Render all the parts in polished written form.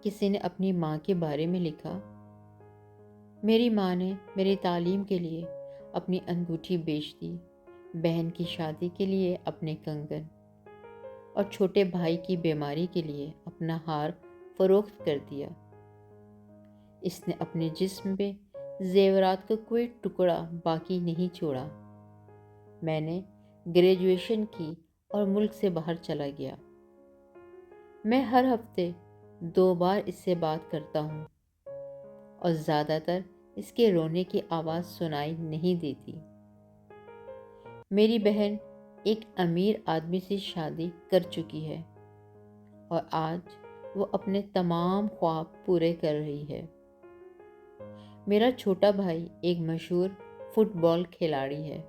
کسی نے اپنی ماں کے بارے میں لکھا، میری ماں نے میری تعلیم کے لیے اپنی انگوٹھی بیچ دی، بہن کی شادی کے لیے اپنے کنگن اور چھوٹے بھائی کی بیماری کے لیے اپنا ہار فروخت کر دیا۔ اس نے اپنے جسم پہ زیورات کا کوئی ٹکڑا باقی نہیں چھوڑا۔ میں نے گریجویشن کی اور ملک سے باہر چلا گیا۔ میں ہر ہفتے 2 بار اس سے بات کرتا ہوں اور زیادہ تر اس کے رونے کی آواز سنائی نہیں دیتی۔ میری بہن ایک امیر آدمی سے شادی کر چکی ہے اور آج وہ اپنے تمام خواب پورے کر رہی ہے۔ میرا چھوٹا بھائی ایک مشہور فٹ بال کھلاڑی ہے۔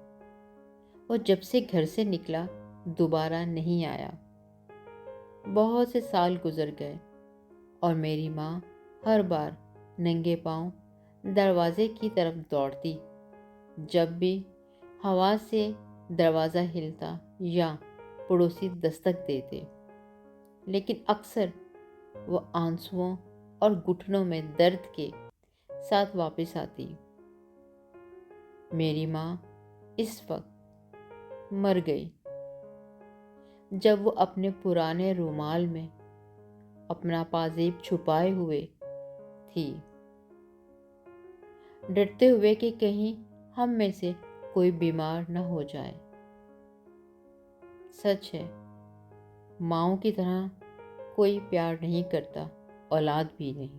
وہ جب سے گھر سے نکلا دوبارہ نہیں آیا۔ بہت سے سال گزر گئے اور میری ماں ہر بار ننگے پاؤں دروازے کی طرف دوڑتی جب بھی ہوا سے دروازہ ہلتا یا پڑوسی دستک دیتے، لیکن اکثر وہ آنسوؤں اور گھٹنوں میں درد کے ساتھ واپس آتی۔ میری ماں اس وقت مر گئی جب وہ اپنے پرانے رومال میں اپنا پازیب چھپائے ہوئے تھی، ڈرتے ہوئے کہ کہیں ہم میں سے کوئی بیمار نہ ہو جائے۔ سچ ہے، ماؤں کی طرح کوئی پیار نہیں کرتا، اولاد بھی نہیں۔